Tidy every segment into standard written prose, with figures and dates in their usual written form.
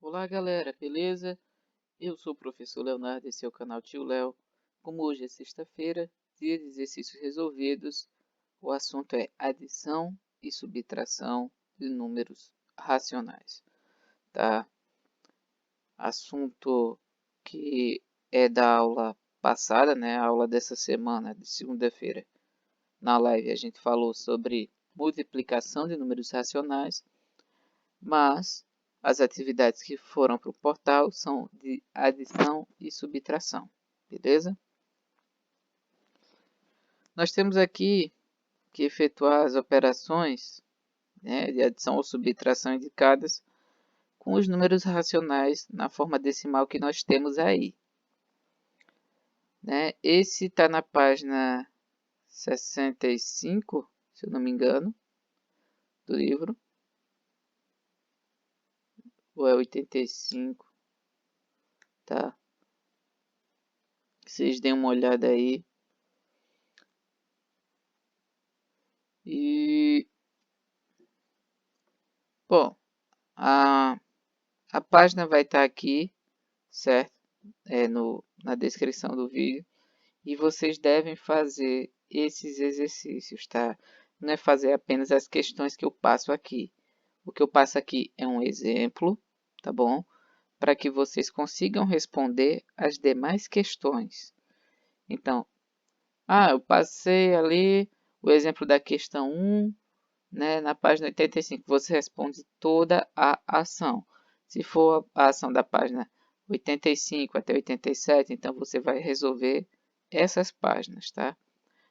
Olá galera, beleza? Eu sou o professor Leonardo, esse é o canal Tio Léo. Como hoje é sexta-feira, dia de exercícios resolvidos, o assunto é adição e subtração de números racionais, tá? Assunto que é da aula passada, né? A aula dessa semana, de segunda-feira. Na live a gente falou sobre multiplicação de números racionais, mas as atividades que foram para o portal são de adição e subtração, beleza? Nós temos aqui que efetuar as operações, né, de adição ou subtração indicadas com os números racionais na forma decimal que nós temos aí, né? Esse está na página 65, se eu não me engano, do livro, ou é 85, tá? Vocês deem uma olhada aí. E, bom, a página vai estar aqui, certo? Na descrição do vídeo. E vocês devem fazer esses exercícios, tá? Não é fazer apenas as questões que eu passo aqui. O que eu passo aqui é um exemplo, tá bom? Para que vocês consigam responder as demais questões. Então, eu passei ali o exemplo da questão 1, né, na página 85, você responde toda a ação. Se for a ação da página 85 até 87, então você vai resolver essas páginas, tá?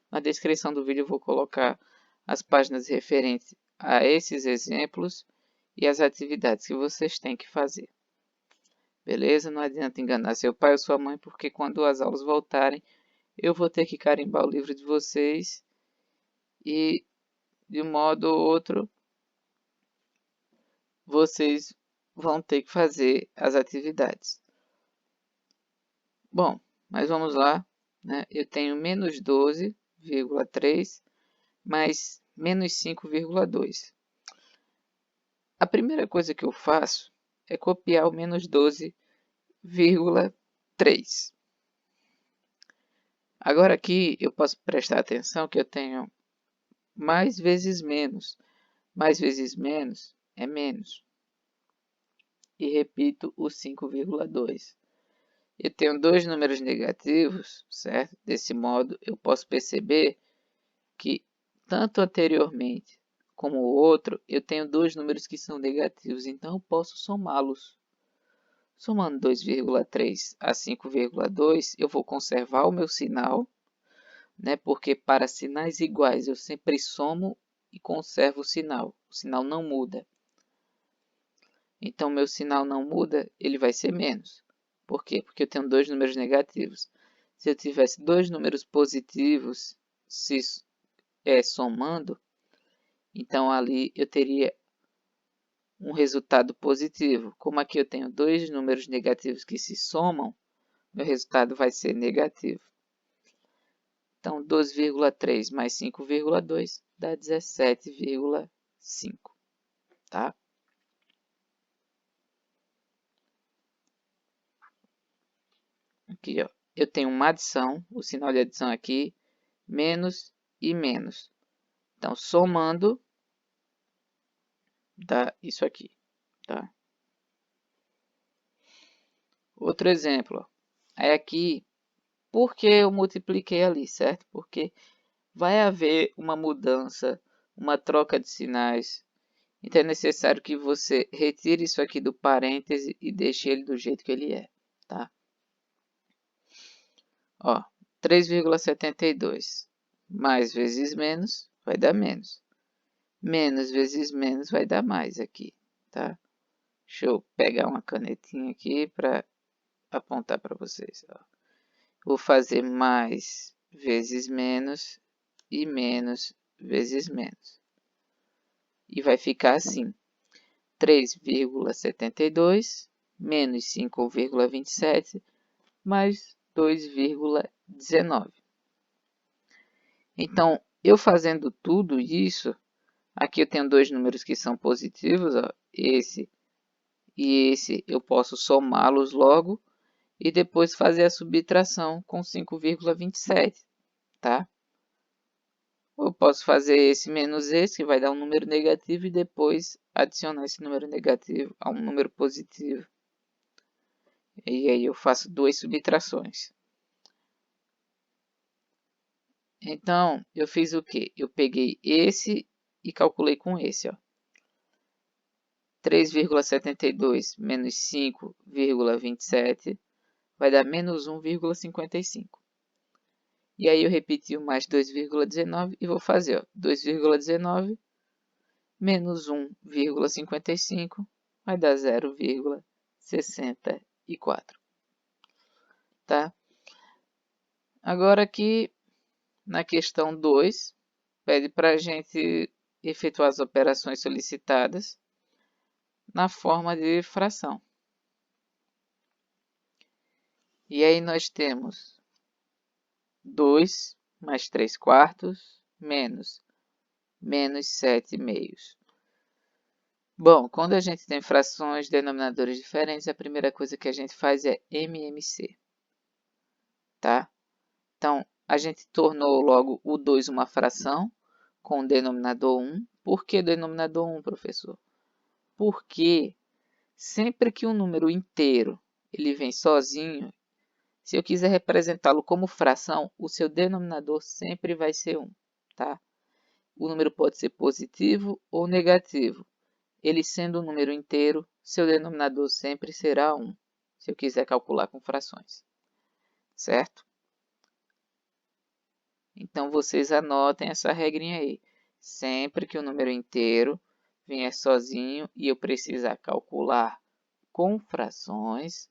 Na descrição do vídeo eu vou colocar as páginas referentes a esses exemplos e as atividades que vocês têm que fazer. Beleza? Não adianta enganar seu pai ou sua mãe, porque quando as aulas voltarem, eu vou ter que carimbar o livro de vocês e, de um modo ou outro, vocês vão ter que fazer as atividades. Bom, mas vamos lá, né? Eu tenho menos 12,3 mais menos 5,2. A primeira coisa que eu faço é copiar o menos 12,3. Agora aqui eu posso prestar atenção que eu tenho mais vezes menos. Mais vezes menos é menos. E repito o 5,2. Eu tenho dois números negativos, certo? Desse modo, eu posso perceber que tanto anteriormente como o outro, eu tenho dois números que são negativos, então eu posso somá-los. Somando 2,3 a 5,2, eu vou conservar o meu sinal, né? Porque para sinais iguais eu sempre somo e conservo o sinal não muda. Então, meu sinal não muda, ele vai ser menos. Por quê? Porque eu tenho dois números negativos. Se eu tivesse dois números positivos somando, então ali eu teria um resultado positivo. Como aqui eu tenho dois números negativos que se somam, meu resultado vai ser negativo. Então, 12,3 mais 5,2 dá 17,5, tá? Aqui, ó, eu tenho uma adição, o sinal de adição aqui, menos e menos. Então, somando, dá isso aqui, tá? Outro exemplo, ó. Aí aqui, por que eu multipliquei ali, certo? Porque vai haver uma mudança, uma troca de sinais. Então, é necessário que você retire isso aqui do parêntese e deixe ele do jeito que ele é, tá? Ó, 3,72 mais vezes menos vai dar menos. Menos vezes menos vai dar mais aqui, tá? Deixa eu pegar uma canetinha aqui para apontar para vocês. Ó. Vou fazer mais vezes menos e menos vezes menos. E vai ficar assim. 3,72 menos 5,27 mais 2,19. Então, eu fazendo tudo isso, aqui eu tenho dois números que são positivos, ó, esse e esse eu posso somá-los logo e depois fazer a subtração com 5,27, tá? Eu posso fazer esse menos esse, que vai dar um número negativo, e depois adicionar esse número negativo a um número positivo. E aí eu faço duas subtrações. Então, eu fiz o quê? Eu peguei esse e calculei com esse, ó. 3,72 menos 5,27 vai dar menos 1,55. E aí eu repeti o mais 2,19 e vou fazer, ó, 2,19 menos 1,55 vai dar 0,64, tá? Agora aqui na questão 2, pede para a gente efetuar as operações solicitadas na forma de fração. E aí nós temos 2 mais 3 quartos menos 7 meios. Bom, quando a gente tem frações, denominadores diferentes, a primeira coisa que a gente faz é MMC, tá? Então, a gente tornou logo o 2 uma fração com o denominador 1. Por que denominador 1, professor? Porque sempre que um número inteiro ele vem sozinho, se eu quiser representá-lo como fração, o seu denominador sempre vai ser 1, tá? O número pode ser positivo ou negativo. Ele sendo um número inteiro, seu denominador sempre será 1, se eu quiser calcular com frações, certo? Então, vocês anotem essa regrinha aí. Sempre que o número inteiro vier sozinho e eu precisar calcular com frações,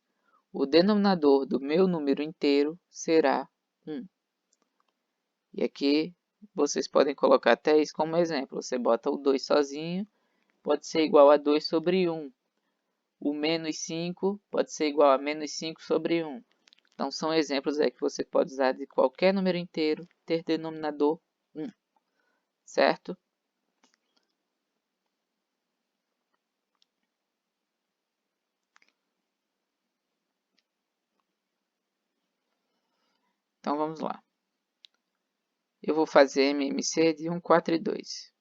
o denominador do meu número inteiro será 1. E aqui vocês podem colocar até isso como exemplo. Você bota o 2 sozinho, pode ser igual a 2 sobre 1. O menos 5 pode ser igual a menos 5 sobre 1. Então, são exemplos aí que você pode usar de qualquer número inteiro ter denominador 1, certo? Então, vamos lá. Eu vou fazer MMC de 1, 4 e 2.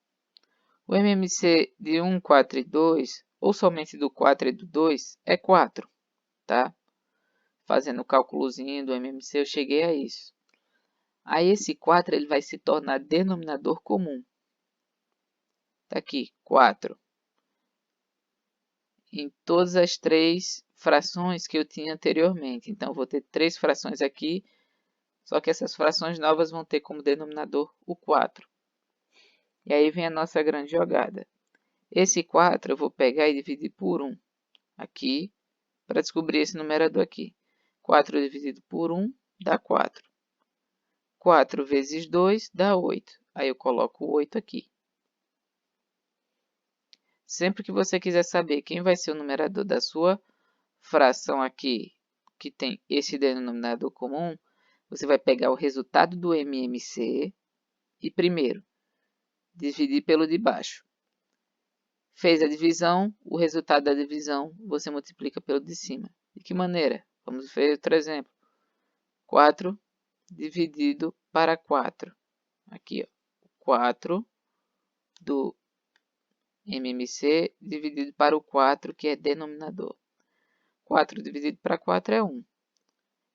O MMC de 1, 4 e 2, ou somente do 4 e do 2, é 4, tá? Fazendo o cálculozinho do MMC, eu cheguei a isso. Aí esse 4 ele vai se tornar denominador comum. Está aqui, 4. Em todas as três frações que eu tinha anteriormente. Então, eu vou ter 3 frações aqui, só que essas frações novas vão ter como denominador o 4. E aí vem a nossa grande jogada. Esse 4 eu vou pegar e dividir por 1 aqui, para descobrir esse numerador aqui. 4 dividido por 1 dá 4. 4 vezes 2 dá 8. Aí eu coloco o 8 aqui. Sempre que você quiser saber quem vai ser o numerador da sua fração aqui, que tem esse denominador comum, você vai pegar o resultado do MMC e, primeiro, dividir pelo de baixo. Fez a divisão, o resultado da divisão você multiplica pelo de cima. De que maneira? Vamos ver outro exemplo. 4 dividido para 4. Aqui, ó, 4 do MMC dividido para o 4, que é denominador. 4 dividido para 4 é 1.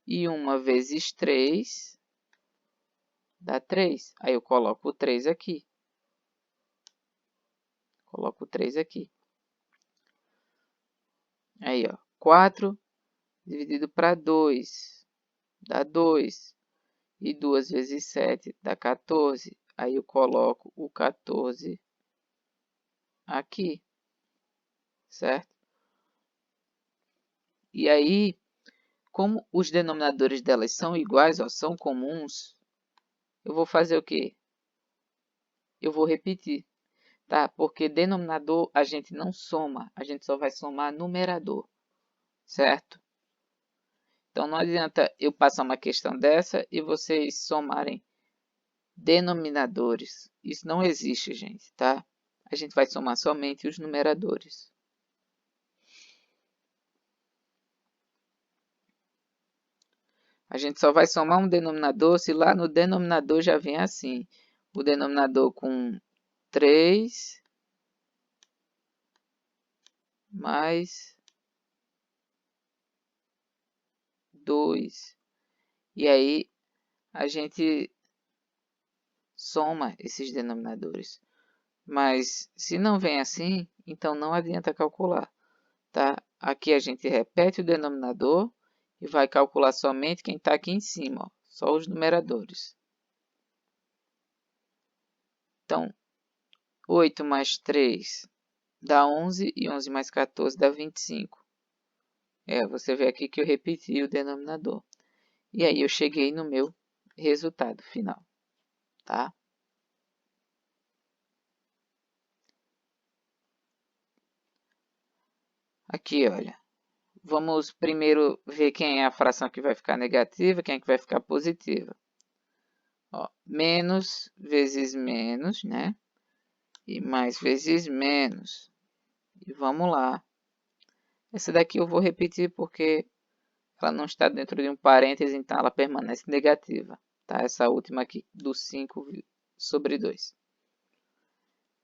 E 1 vezes 3 dá 3. Aí eu coloco o 3 aqui. Coloco o 3 aqui. Aí, ó, 4 dividido para 2 dá 2. E 2 vezes 7 dá 14. Aí eu coloco o 14 aqui, certo? E aí, como os denominadores delas são iguais, ó, são comuns, eu vou fazer o quê? Eu vou repetir, tá? Porque denominador a gente não soma, a gente só vai somar numerador, certo? Então, não adianta eu passar uma questão dessa e vocês somarem denominadores. Isso não existe, gente, tá? A gente vai somar somente os numeradores. A gente só vai somar um denominador se lá no denominador já vem assim. O denominador com 3 mais 2. E aí a gente soma esses denominadores. Mas se não vem assim, então não adianta calcular, tá? Aqui a gente repete o denominador e vai calcular somente quem está aqui em cima, ó, só os numeradores. Então, 8 mais 3 dá 11 e 11 mais 14 dá 25. Você vê aqui que eu repeti o denominador. E aí eu cheguei no meu resultado final, tá? Aqui, olha. Vamos primeiro ver quem é a fração que vai ficar negativa, quem é que vai ficar positiva. Ó, menos vezes menos, né? E mais vezes menos. E vamos lá. Essa daqui eu vou repetir porque ela não está dentro de um parêntese, então ela permanece negativa. Tá? Essa última aqui, do 5 sobre 2.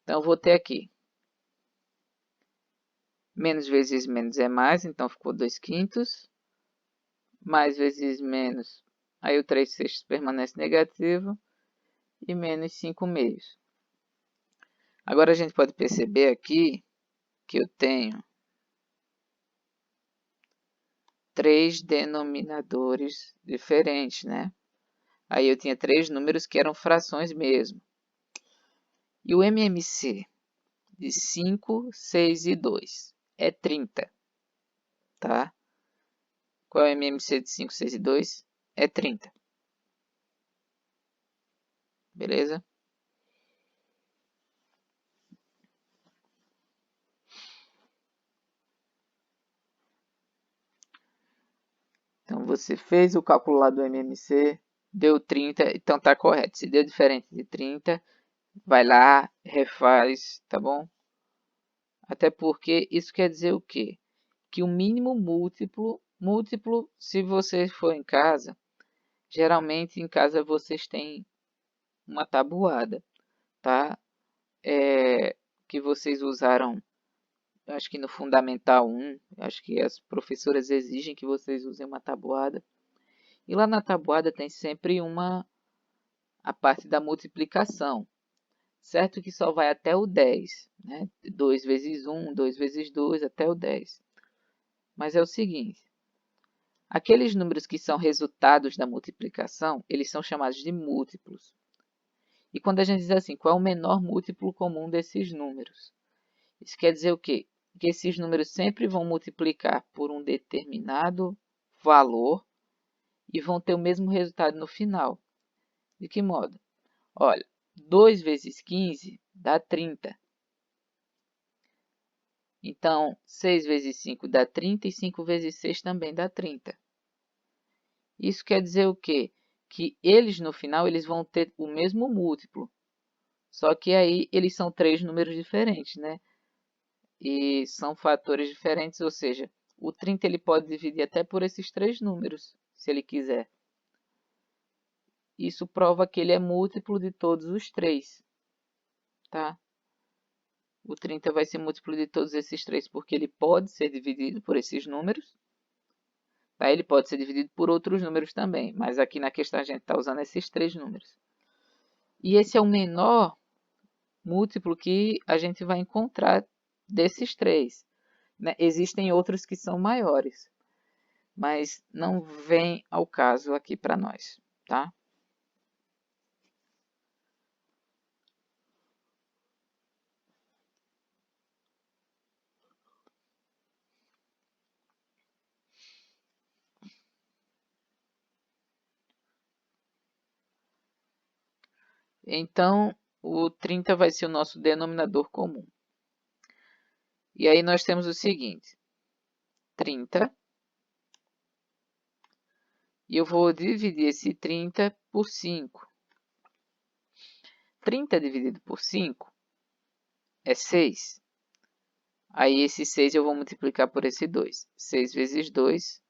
Então, eu vou ter aqui. Menos vezes menos é mais, então ficou 2 quintos. Mais vezes menos, aí o 3 sextos permanece negativo. E menos 5 meios. Agora a gente pode perceber aqui que eu tenho 3 denominadores diferentes, né? Aí eu tinha 3 números que eram frações mesmo. E o MMC de 5, 6 e 2 é 30, tá? Qual é o MMC de 5, 6 e 2? É 30. Beleza? Então você fez o cálculo lá do MMC, deu 30, então tá correto. Se deu diferente de 30, vai lá, refaz, tá bom? Até porque isso quer dizer o quê? Que o mínimo múltiplo, se você for em casa, geralmente em casa vocês têm uma tabuada, tá? Que vocês usaram, acho que no Fundamental 1, acho que as professoras exigem que vocês usem uma tabuada. E lá na tabuada tem sempre a parte da multiplicação, certo? Que só vai até o 10, né? 2 vezes 1, 2 vezes 2, até o 10. Mas é o seguinte, aqueles números que são resultados da multiplicação, eles são chamados de múltiplos. E quando a gente diz assim, qual é o menor múltiplo comum desses números? Isso quer dizer o quê? Que esses números sempre vão multiplicar por um determinado valor e vão ter o mesmo resultado no final. De que modo? Olha, 2 vezes 15 dá 30. Então, 6 vezes 5 dá 30 e 5 vezes 6 também dá 30. Isso quer dizer o quê? Que eles, no final, eles vão ter o mesmo múltiplo. Só que aí eles são 3 números diferentes, né? E são fatores diferentes, ou seja, o 30 ele pode dividir até por esses 3 números, se ele quiser. Isso prova que ele é múltiplo de todos os 3, tá? O 30 vai ser múltiplo de todos esses 3 porque ele pode ser dividido por esses números. Tá? Ele pode ser dividido por outros números também, mas aqui na questão a gente está usando esses 3 números. E esse é o menor múltiplo que a gente vai encontrar desses 3. Né? Existem outros que são maiores, mas não vem ao caso aqui para nós, tá? Então, o 30 vai ser o nosso denominador comum. E aí nós temos o seguinte, 30, e eu vou dividir esse 30 por 5. 30 dividido por 5 é 6. Aí esse 6 eu vou multiplicar por esse 2. 6 vezes 2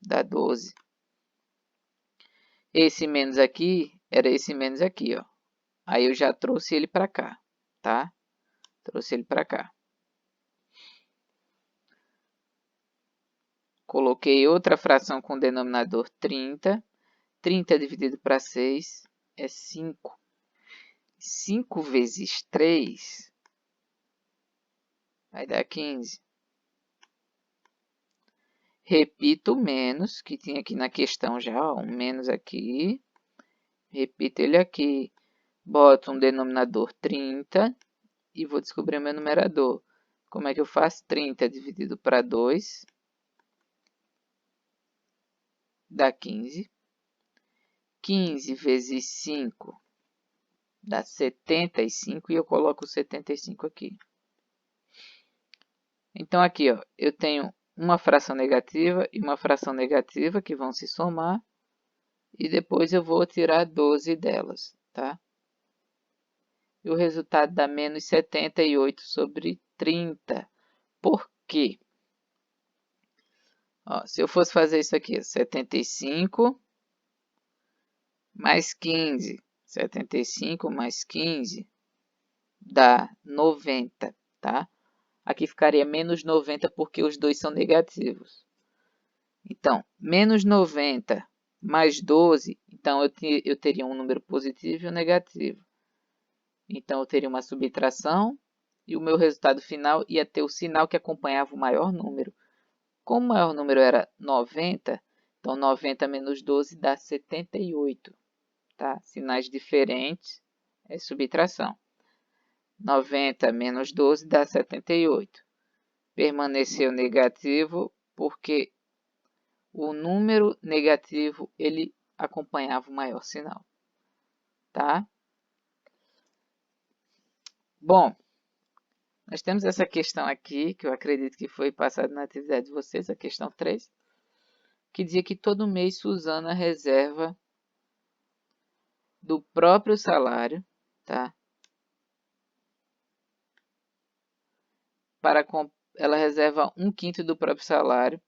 dá 12. Esse menos aqui era esse menos aqui, ó. Aí eu já trouxe ele para cá, tá? Trouxe ele para cá. Coloquei outra fração com denominador 30. 30 dividido para 6 é 5. 5 vezes 3 vai dar 15. Repito o menos, que tinha aqui na questão já, ó, um menos aqui. Repito ele aqui. Boto um denominador 30 e vou descobrir o meu numerador. Como é que eu faço? 30 dividido para 2 dá 15. 15 vezes 5 dá 75 e eu coloco 75 aqui. Então aqui, ó, eu tenho uma fração negativa e uma fração negativa que vão se somar e depois eu vou tirar 12 delas, tá? E o resultado dá menos 78 sobre 30. Por quê? Ó, se eu fosse fazer isso aqui, 75 mais 15. 75 mais 15 dá 90, tá? Aqui ficaria menos 90 porque os dois são negativos. Então, menos 90 mais 12, então eu teria um número positivo e um negativo. Então, eu teria uma subtração e o meu resultado final ia ter o sinal que acompanhava o maior número. Como o maior número era 90, então 90 menos 12 dá 78. Tá? Sinais diferentes é subtração. 90 menos 12 dá 78. Permaneceu negativo porque o número negativo ele acompanhava o maior sinal. Tá? Bom, nós temos essa questão aqui, que eu acredito que foi passada na atividade de vocês, a questão 3, que dizia que todo mês Suzana reserva do próprio salário, tá? Ela reserva 1/5 do próprio salário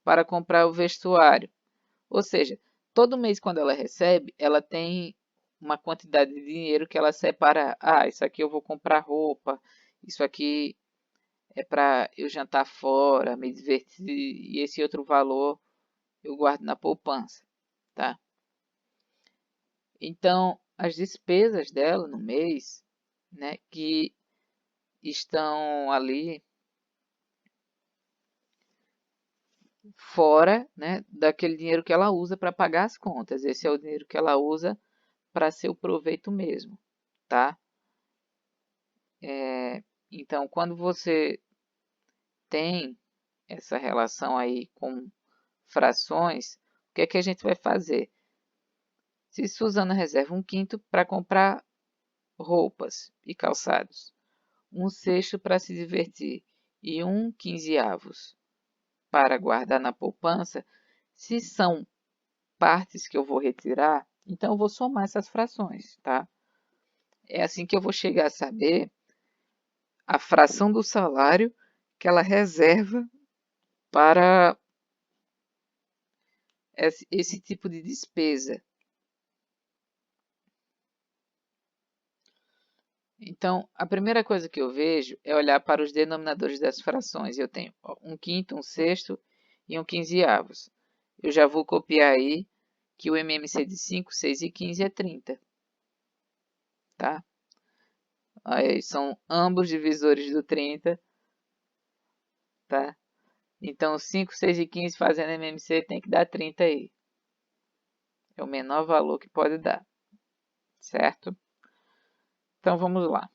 para comprar o vestuário. Ou seja, todo mês quando ela recebe, ela tem uma quantidade de dinheiro que ela separa. Ah, isso aqui eu vou comprar roupa, isso aqui é para eu jantar fora, me divertir, e esse outro valor eu guardo na poupança, tá? Então, as despesas dela no mês, né, que estão ali fora, né, daquele dinheiro que ela usa para pagar as contas. Esse é o dinheiro que ela usa para seu proveito mesmo, tá? Então, quando você tem essa relação aí com frações, o que é que a gente vai fazer? Se Suzana reserva 1/5 para comprar roupas e calçados, 1/6 para se divertir e 1/15 para guardar na poupança, se são partes que eu vou retirar, então eu vou somar essas frações, tá? É assim que eu vou chegar a saber a fração do salário que ela reserva para esse tipo de despesa. Então, a primeira coisa que eu vejo é olhar para os denominadores das frações. Eu tenho 1/5, 1/6 e 1/15. Eu já vou copiar aí que o MMC de 5, 6 e 15 é 30. Tá? Aí são ambos divisores do 30. Tá? Então, 5, 6 e 15 fazendo MMC tem que dar 30 aí. É o menor valor que pode dar. Certo? Então, vamos lá.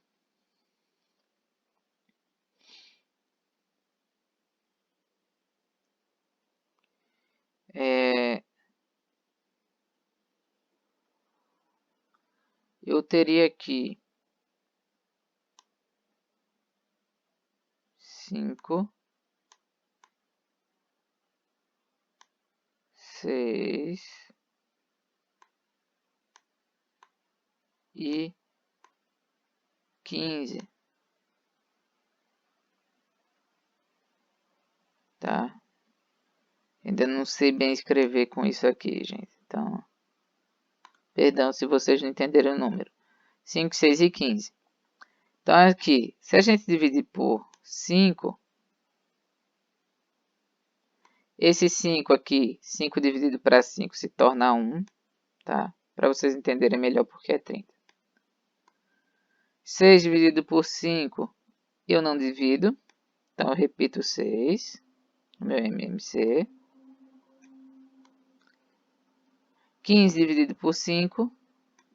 Eu teria aqui 5, 6 e 15, tá? Ainda não sei bem escrever com isso aqui, gente. Então, Perdão se vocês não entenderam o número. 5, 6 e 15. Então, aqui, se a gente dividir por 5, esse 5 aqui, 5 dividido para 5 se torna 1, tá? Para vocês entenderem melhor porque é 30. 6 dividido por 5, eu não divido. Então, eu repito 6 no meu MMC. 15 dividido por 5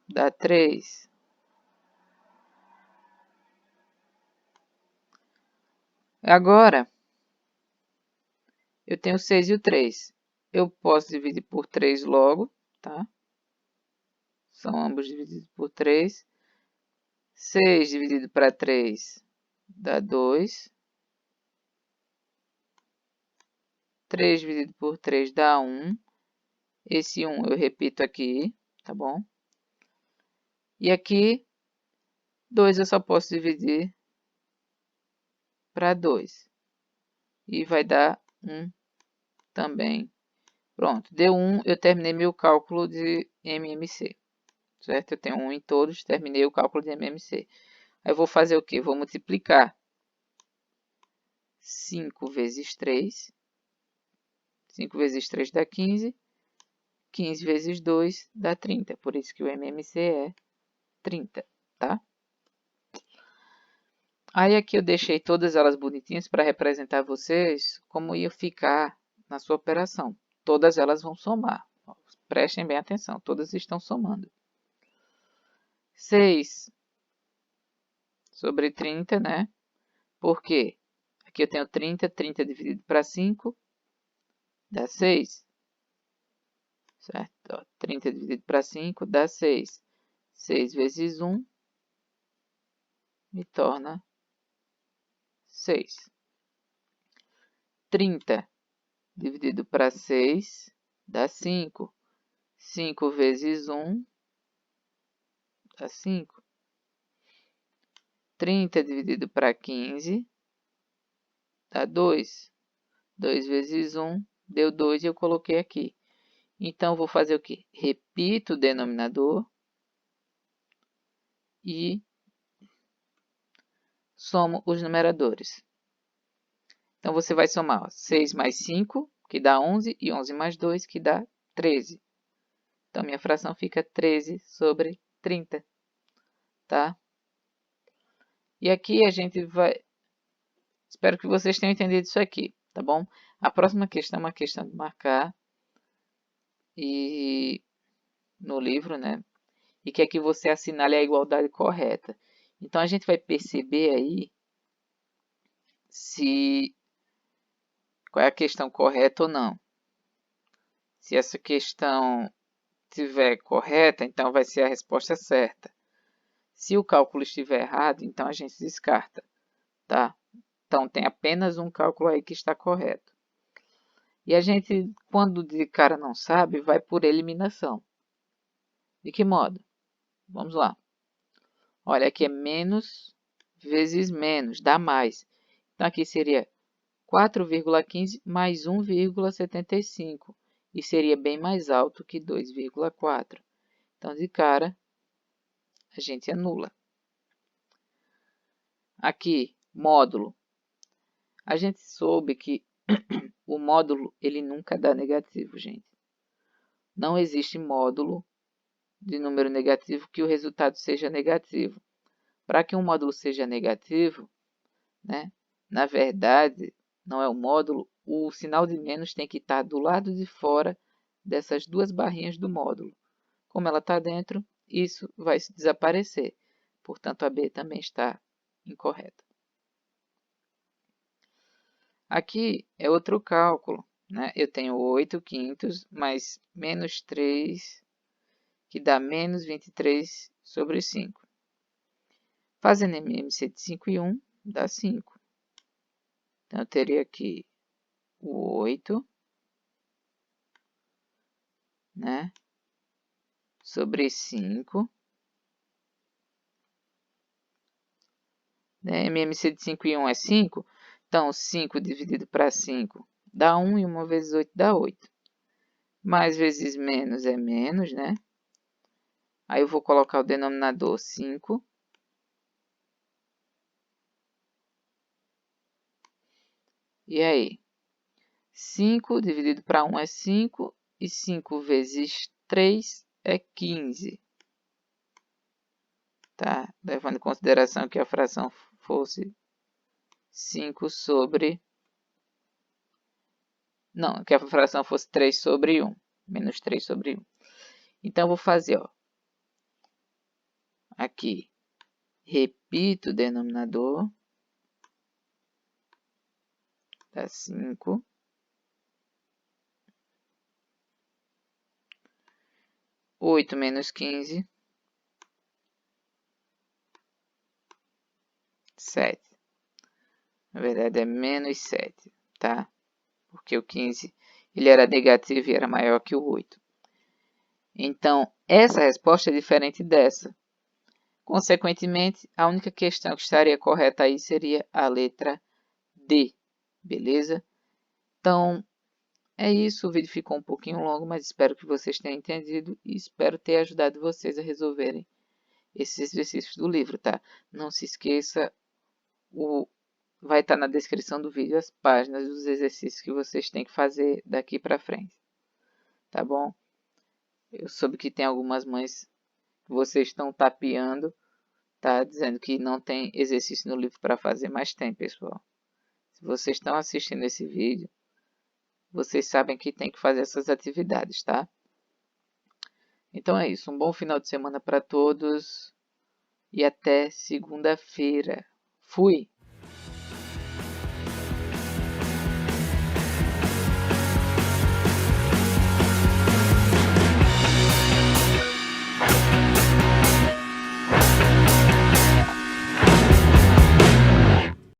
dá 3. Agora, eu tenho o 6 e o 3. Eu posso dividir por 3 logo, tá? São ambos divididos por 3. 6 dividido para 3 dá 2. 3 dividido por 3 dá 1. Esse 1 eu repito aqui, tá bom? E aqui, 2 eu só posso dividir para 2. E vai dar 1 também. Pronto, deu 1, eu terminei meu cálculo de MMC. Certo? Eu tenho 1 em todos, terminei o cálculo de MMC. Aí eu vou fazer o quê? Vou multiplicar 5 vezes 3. 5 vezes 3 dá 15. 15 vezes 2 dá 30. Por isso que o MMC é 30, tá? Aí aqui eu deixei todas elas bonitinhas para representar vocês como ia ficar na sua operação. Todas elas vão somar. Prestem bem atenção, todas estão somando. 6 sobre 30, né? Por quê? Aqui eu tenho 30, 30 dividido para 5 dá 6. Certo? Ó, 30 dividido para 5 dá 6. 6 vezes 1 me torna 6. 30 dividido para 6 dá 5. 5 vezes 1 dá 5. 30 dividido para 15 dá 2. 2 vezes 1 deu 2 e eu coloquei aqui. Então, vou fazer o quê? Repito o denominador e somo os numeradores. Então, você vai somar 6 mais 5, que dá 11, e 11 mais 2, que dá 13. Então, minha fração fica 13 sobre 30, tá? E aqui a gente vai... Espero que vocês tenham entendido isso aqui, tá bom? A próxima questão é uma questão de marcar e no livro, né? E quer que você assinale a igualdade correta. Então, a gente vai perceber aí se qual é a questão correta ou não. Se essa questão estiver correta, então vai ser a resposta certa. Se o cálculo estiver errado, então a gente descarta, tá? Então, tem apenas um cálculo aí que está correto. E a gente, quando de cara não sabe, vai por eliminação. De que modo? Vamos lá. Olha, aqui é menos vezes menos, dá mais. Então, aqui seria 4,15 mais 1,75. E seria bem mais alto que 2,4. Então, de cara, a gente anula. Aqui, módulo. A gente soube que o módulo ele nunca dá negativo, gente. Não existe módulo de número negativo que o resultado seja negativo. Para que um módulo seja negativo, né, na verdade, não é o módulo, o sinal de menos tem que estar do lado de fora dessas duas barrinhas do módulo. Como ela está dentro, isso vai desaparecer. Portanto, a B também está incorreta. Aqui é outro cálculo, né? Eu tenho 8 quintos mais menos 3, que dá menos 23 sobre 5. Fazendo MMC de 5 e 1, dá 5. Então, eu teria aqui o 8, né? Sobre 5. Né? MMC de 5 e 1 é 5. Então, 5 dividido para 5 dá 1 e 1 vezes 8 dá 8. Mais vezes menos é menos, né? Aí eu vou colocar o denominador 5. E aí? 5 dividido para 1 é 5. E 5 vezes 3 é 15. Tá? Levando em consideração que a fração fosse 5 sobre... Não, que a fração fosse 3 sobre 1. Menos 3 sobre 1. Então, eu vou fazer, ó. Aqui, repito o denominador. Dá 5. 8 menos 15. 7. Na verdade, é menos 7, tá? Porque o 15, ele era negativo e era maior que o 8. Então, essa resposta é diferente dessa. Consequentemente, a única questão que estaria correta aí seria a letra D, beleza? Então, é isso. O vídeo ficou um pouquinho longo, mas espero que vocês tenham entendido e espero ter ajudado vocês a resolverem esses exercícios do livro, tá? Não se esqueça, vai estar na descrição do vídeo as páginas dos exercícios que vocês têm que fazer daqui para frente, tá bom? Eu soube que tem algumas mães que vocês estão tapeando, tá? Dizendo que não tem exercício no livro para fazer, mas tem, pessoal. Se vocês estão assistindo esse vídeo, vocês sabem que tem que fazer essas atividades, tá? Então é isso. Um bom final de semana para todos e até segunda-feira. Fui!